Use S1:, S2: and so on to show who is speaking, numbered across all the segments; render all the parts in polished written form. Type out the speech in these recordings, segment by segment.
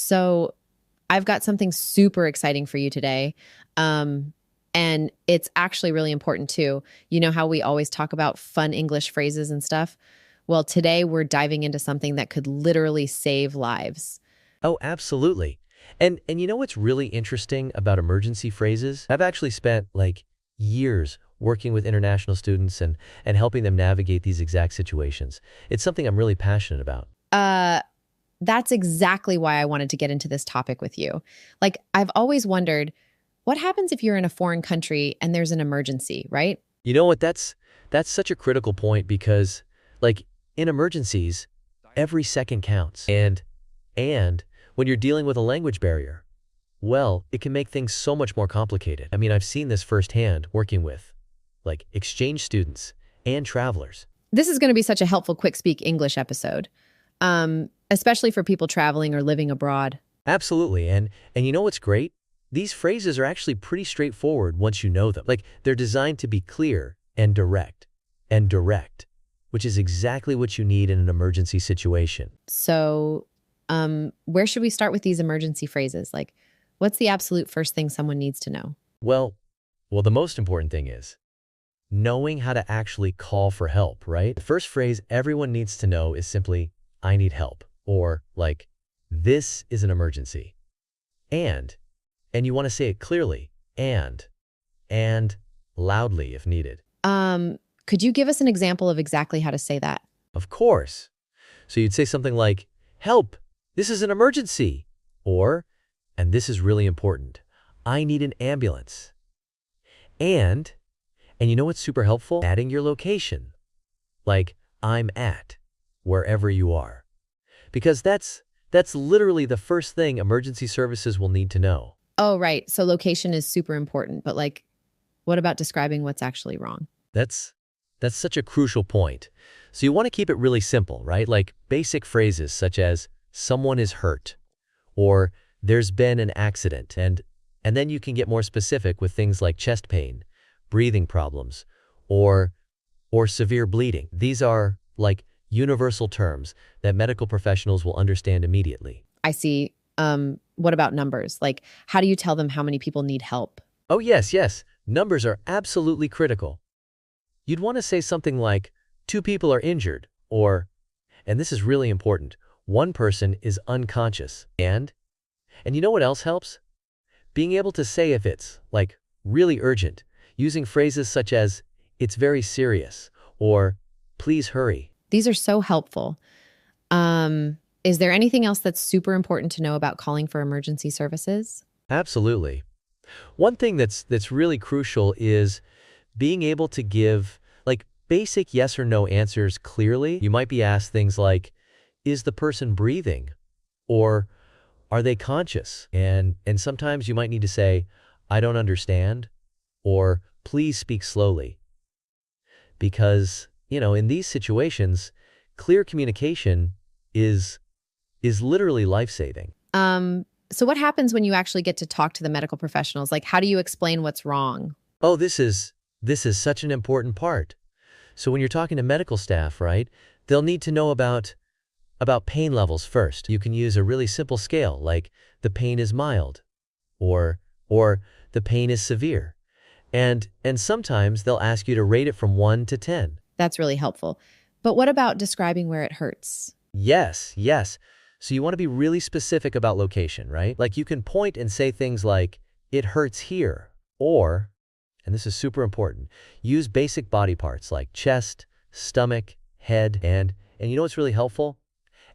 S1: So I've got something super exciting for you today. And it's actually really important too. You know how we always talk about fun English phrases and stuff? Well, today we're diving into something that could literally save lives.
S2: Oh, absolutely. And you know what's really interesting about emergency phrases? I've actually spent like years working with international students and helping them navigate these exact situations. It's something I'm really passionate about.
S1: Uh, that's exactly why I wanted to get into this topic with you. Like, I've always wondered, what happens if you're in a foreign country and there's an emergency, right?
S2: You know what? That's such a critical point because like in emergencies, every second counts. And when you're dealing with a language barrier, well, it can make things so much more complicated. I mean, I've seen this firsthand working with like exchange students and travelers.
S1: This is going to be such a helpful QuickSpeak English episode, especially for people traveling or living abroad.
S2: Absolutely. And you know what's great? These phrases are actually pretty straightforward once you know them. Like they're designed to be clear and direct, which is exactly what you need in an emergency situation.
S1: So, where should we start with these emergency phrases? Like, what's the absolute first thing someone needs to know?
S2: Well, the most important thing is knowing how to actually call for help, right? The first phrase everyone needs to know is simply, I need help, or like, this is an emergency. And you want to say it clearly and loudly if needed.
S1: Could you give us an example of exactly how to say that?
S2: Of course. So you'd say something like, help, this is an emergency. Or, and this is really important, I need an ambulance. And you know what's super helpful? Adding your location. Like, I'm at, wherever you are. Because that's literally the first thing emergency services will need to know.
S1: Oh, right. So location is super important, but like, what about describing what's actually wrong?
S2: That's such a crucial point. So you want to keep it really simple, right? Like basic phrases such as someone is hurt or there's been an accident. And then you can get more specific with things like chest pain, breathing problems, or severe bleeding. These are like universal terms that medical professionals will understand immediately.
S1: I see. What about numbers? Like, how do you tell them how many people need help?
S2: Oh, yes. Numbers are absolutely critical. You'd want to say something like, 2 people are injured, or, and this is really important, 1 person is unconscious. And you know what else helps? Being able to say if it's, like, really urgent, using phrases such as, it's very serious, or, please hurry.
S1: These are so helpful. Is there anything else that's super important to know about calling for emergency services?
S2: Absolutely. One thing that's really crucial is being able to give like basic yes or no answers clearly. You might be asked things like, is the person breathing? Or are they conscious? And sometimes you might need to say, I don't understand, or please speak slowly. Because, in these situations, clear communication is literally life-saving.
S1: So what happens when you actually get to talk to the medical professionals? Like, how do you explain what's wrong?
S2: Oh, this is such an important part. So when you're talking to medical staff, right, they'll need to know about pain levels first. You can use a really simple scale like the pain is mild or the pain is severe. And sometimes they'll ask you to rate it from 1 to 10.
S1: That's really helpful. But what about describing where it hurts?
S2: Yes. So you want to be really specific about location, right? Like you can point and say things like, it hurts here, or, and this is super important, use basic body parts like chest, stomach, head, and you know what's really helpful?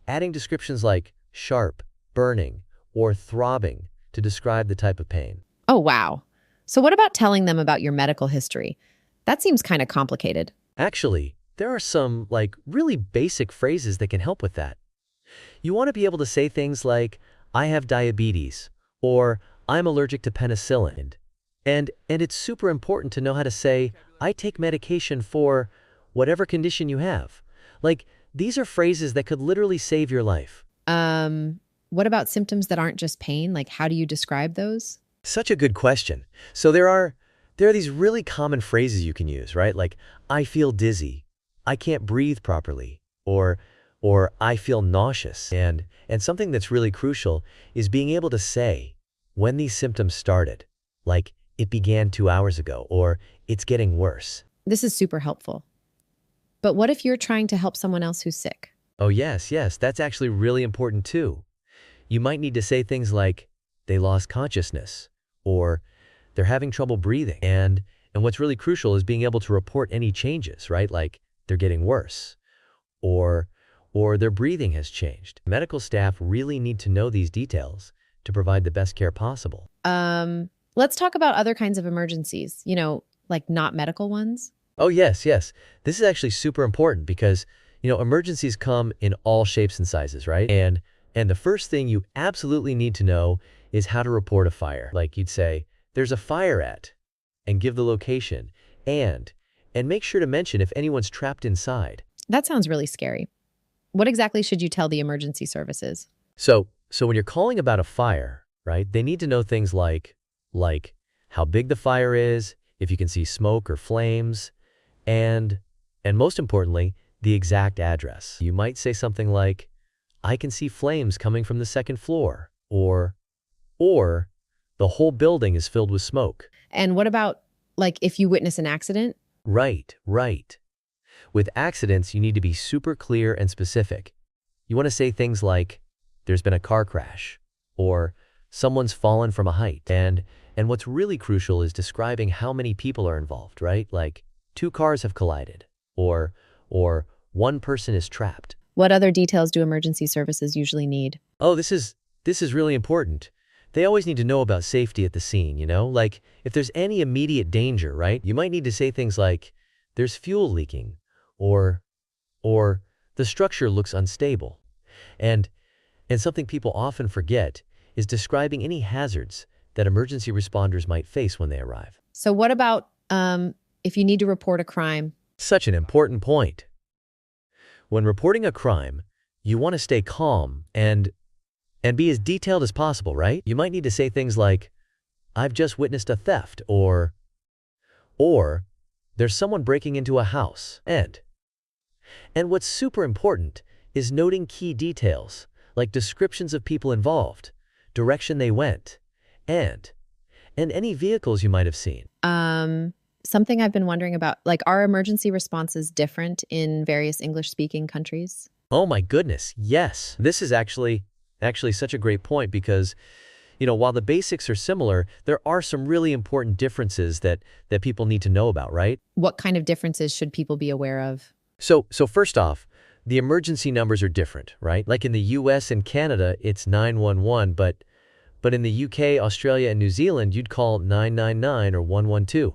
S2: Adding descriptions like sharp, burning, or throbbing to describe the type of pain.
S1: Oh, wow. So what about telling them about your medical history? That seems kind of complicated.
S2: Actually, there are some like really basic phrases that can help with that. You want to be able to say things like, I have diabetes, or I'm allergic to penicillin. And it's super important to know how to say, I take medication for whatever condition you have. Like, these are phrases that could literally save your life.
S1: What about symptoms that aren't just pain? Like, how do you describe those?
S2: Such a good question. So there are these really common phrases you can use, right? Like, I feel dizzy, I can't breathe properly, or or I feel nauseous. And something that's really crucial is being able to say when these symptoms started, like it began 2 hours ago, or it's getting worse.
S1: This is super helpful. But what if you're trying to help someone else who's sick?
S2: Oh yes, yes, that's actually really important too. You might need to say things like, they lost consciousness, or they're having trouble breathing. And what's really crucial is being able to report any changes, right? Like they're getting worse, or their breathing has changed. Medical staff really need to know these details to provide the best care possible.
S1: Let's talk about other kinds of emergencies, like not medical ones.
S2: Oh yes, yes. This is actually super important because, emergencies come in all shapes and sizes, right? And the first thing you absolutely need to know is how to report a fire. Like you'd say, there's a fire at, and give the location, and make sure to mention if anyone's trapped inside.
S1: That sounds really scary. What exactly should you tell the emergency services?
S2: So when you're calling about a fire, right, they need to know things like how big the fire is, if you can see smoke or flames, and most importantly, the exact address. You might say something like, I can see flames coming from the second floor, or the whole building is filled with smoke.
S1: And what about, like, if you witness an accident?
S2: Right, right. With accidents, you need to be super clear and specific. You want to say things like, there's been a car crash, or someone's fallen from a height. And what's really crucial is describing how many people are involved, right? Like, 2 cars have collided, or 1 person is trapped.
S1: What other details do emergency services usually need?
S2: Oh, this is really important. They always need to know about safety at the scene, Like, if there's any immediate danger, right? You might need to say things like, there's fuel leaking, or the structure looks unstable. And something people often forget is describing any hazards that emergency responders might face when they arrive.
S1: So what about if you need to report a crime?
S2: Such an important point. When reporting a crime, you want to stay calm and be as detailed as possible, right? You might need to say things like, I've just witnessed a theft, or there's someone breaking into a house. And what's super important is noting key details, like descriptions of people involved, direction they went, and any vehicles you might have seen.
S1: Something I've been wondering about, like, are emergency responses different in various English-speaking countries?
S2: Oh my goodness, yes. This is actually such a great point because, while the basics are similar, there are some really important differences that people need to know about, right?
S1: What kind of differences should people be aware of?
S2: So first off, the emergency numbers are different, right? Like in the US and Canada, it's 911, but in the UK, Australia, and New Zealand, you'd call 999 or 112.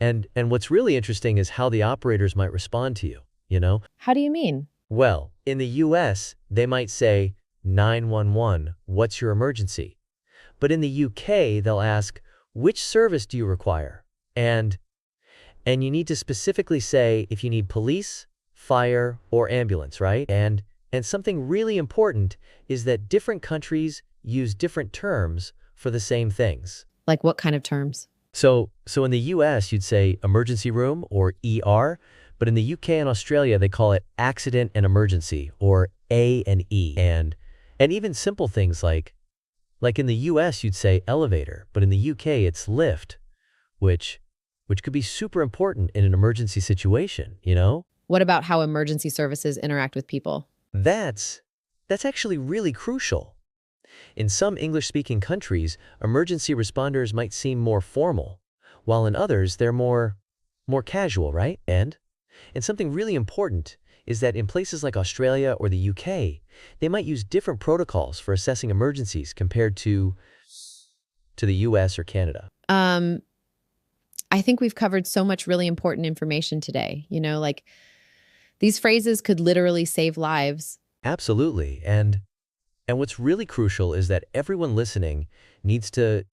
S2: And what's really interesting is how the operators might respond to you,
S1: How do you mean?
S2: Well, in the US, they might say, 911, what's your emergency? But in the UK, they'll ask, which service do you require? And you need to specifically say if you need police, fire, or ambulance, right? And something really important is that different countries use different terms for the same things.
S1: Like what kind of terms?
S2: So in the US, you'd say emergency room or ER, but in the UK and Australia, they call it accident and emergency or A&E. And even simple things like in the US, you'd say elevator, but in the UK, it's lift, which could be super important in an emergency situation,
S1: What about how emergency services interact with people?
S2: That's actually really crucial. In some English-speaking countries, emergency responders might seem more formal, while in others, they're more casual, right? And something really important is that in places like Australia or the UK, they might use different protocols for assessing emergencies compared to the US or Canada.
S1: I think we've covered so much really important information today. Like these phrases could literally save lives.
S2: Absolutely. And what's really crucial is that everyone listening needs to,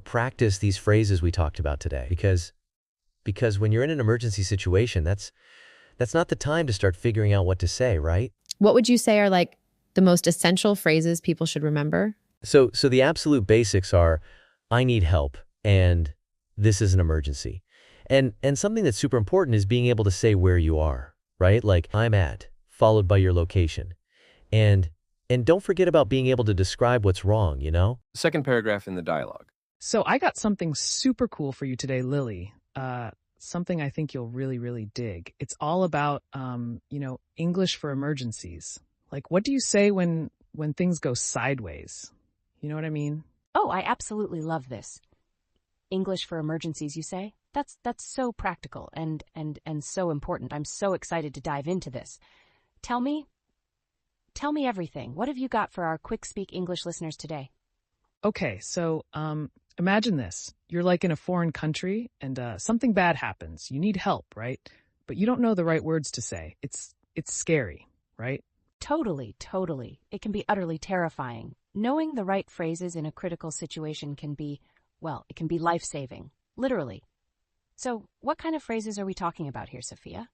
S2: practice these phrases we talked about today. Because when you're in an emergency situation, that's not the time to start figuring out what to say, right?
S1: What would you say are like the most essential phrases people should remember?
S2: So the absolute basics are, I need help, and this is an emergency. And something that's super important is being able to say where you are, right? Like, I'm at, followed by your location. And and don't forget about being able to describe what's wrong, you know?
S3: Second paragraph in the dialogue.
S4: So I got something super cool for you today, Lily. Something I think you'll really, really dig. It's all about, English for emergencies. Like, what do you say when things go sideways? You know what I mean?
S5: Oh, I absolutely love this. English for emergencies, you say? That's so practical and so important. I'm so excited to dive into this. Tell me everything. What have you got for our QuickSpeak English listeners today?
S4: Okay, so imagine this. You're like in a foreign country and something bad happens. You need help, right? But you don't know the right words to say. It's scary, right?
S5: Totally, totally. It can be utterly terrifying. Knowing the right phrases in a critical situation can be, well, it can be life-saving, literally. So, what kind of phrases are we talking about here, Sophia?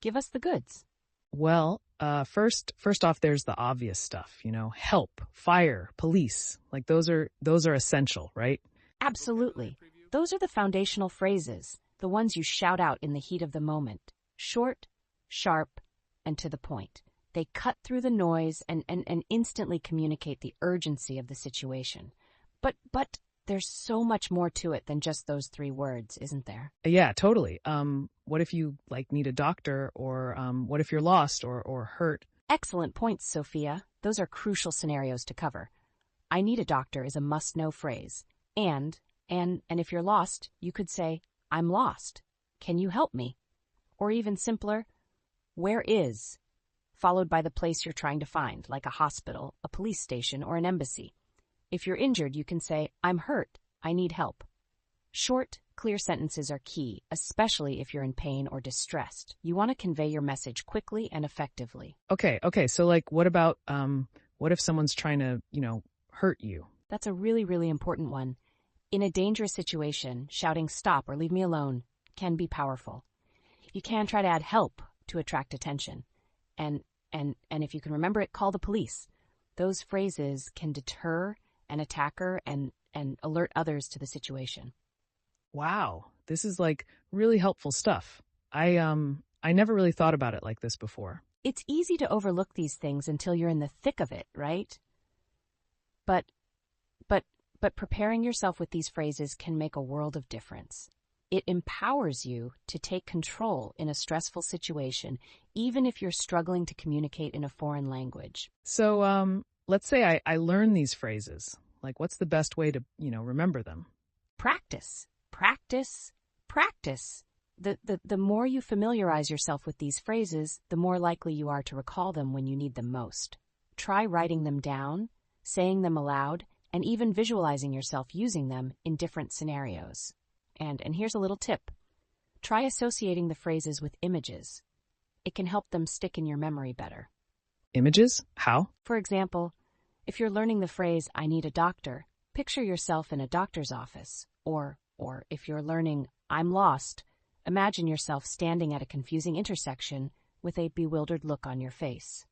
S5: Give us the goods.
S4: Well, first off, there's the obvious stuff, help, fire, police. Like those are essential, right?
S5: Absolutely. Those are the foundational phrases, the ones you shout out in the heat of the moment. Short, sharp, and to the point. They cut through the noise and instantly communicate the urgency of the situation. But there's so much more to it than just those three words, isn't there?
S4: Yeah, totally. What if you need a doctor, or what if you're lost or hurt?
S5: Excellent points, Sophia. Those are crucial scenarios to cover. I need a doctor is a must-know phrase. And if you're lost, you could say, I'm lost. Can you help me? Or even simpler, where is? Followed by the place you're trying to find, like a hospital, a police station, or an embassy. If you're injured, you can say, I'm hurt. I need help. Short, clear sentences are key, especially if you're in pain or distressed. You want to convey your message quickly and effectively.
S4: Okay. So what about, what if someone's trying to, hurt you?
S5: That's a really, really important one. In a dangerous situation, shouting stop or leave me alone can be powerful. You can try to add help to attract attention. And if you can remember it, call the police. Those phrases can deter an attacker and alert others to the situation.
S4: Wow, this is like really helpful stuff. I never really thought about it like this before.
S5: It's easy to overlook these things until you're in the thick of it, right? But preparing yourself with these phrases can make a world of difference. It empowers you to take control in a stressful situation, even if you're struggling to communicate in a foreign language.
S4: So, let's say I learn these phrases. Like, what's the best way to, remember them?
S5: Practice. Practice. Practice. The more you familiarize yourself with these phrases, the more likely you are to recall them when you need them most. Try writing them down, saying them aloud, and even visualizing yourself using them in different scenarios. And here's a little tip. Try associating the phrases with images. It can help them stick in your memory better.
S4: Images? How?
S5: For example, if you're learning the phrase, I need a doctor, picture yourself in a doctor's office. Or if you're learning, I'm lost, imagine yourself standing at a confusing intersection with a bewildered look on your face.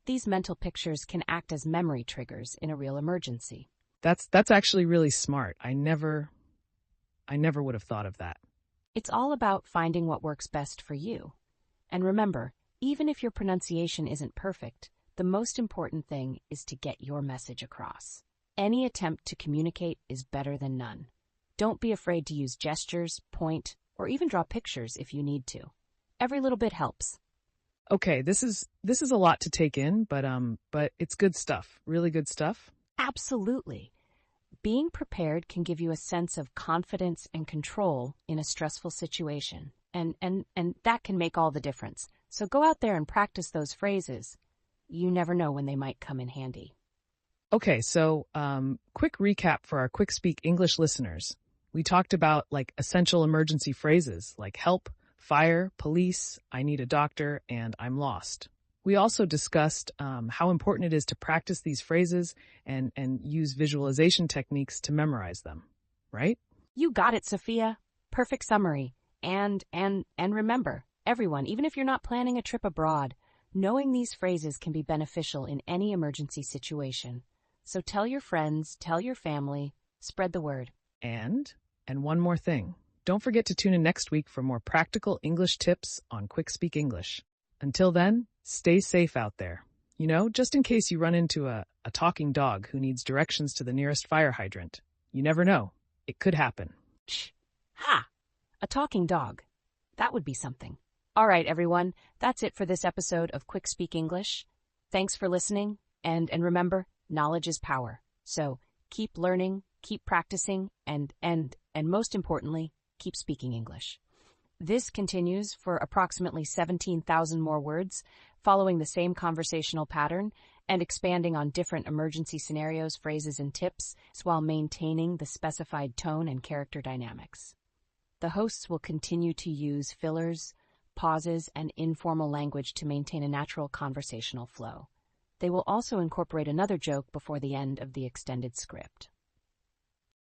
S5: These mental pictures can act as memory triggers in a real emergency.
S4: That's actually really smart. I never would have thought of that.
S5: It's all about finding what works best for you. And remember, even if your pronunciation isn't perfect, the most important thing is to get your message across. Any attempt to communicate is better than none. Don't be afraid to use gestures, point, or even draw pictures if you need to. Every little bit helps.
S4: Okay, this is a lot to take in, but it's good stuff. Really good stuff.
S5: Absolutely. Being prepared can give you a sense of confidence and control in a stressful situation, and that can make all the difference. So go out there and practice those phrases. You never know when they might come in handy.
S4: Okay, so quick recap for our QuickSpeak English listeners. We talked about essential emergency phrases like help, fire, police, I need a doctor, and I'm lost. We also discussed how important it is to practice these phrases and use visualization techniques to memorize them, right?
S5: You got it, Sophia. Perfect summary. And remember, everyone, even if you're not planning a trip abroad, knowing these phrases can be beneficial in any emergency situation. So tell your friends, tell your family, spread the word.
S4: And one more thing. Don't forget to tune in next week for more practical English tips on QuickSpeak English. Until then, stay safe out there. You know, just in case you run into a talking dog who needs directions to the nearest fire hydrant. You never know. It could happen.
S5: Shh. Ha! A talking dog. That would be something. All right, everyone. That's it for this episode of Quick Speak English. Thanks for listening. And remember, knowledge is power. So keep learning, keep practicing, and most importantly, keep speaking English. This continues for approximately 17,000 more words, following the same conversational pattern and expanding on different emergency scenarios, phrases, and tips, while maintaining the specified tone and character dynamics. The hosts will continue to use fillers, pauses, and informal language to maintain a natural conversational flow. They will also incorporate another joke before the end of the extended script.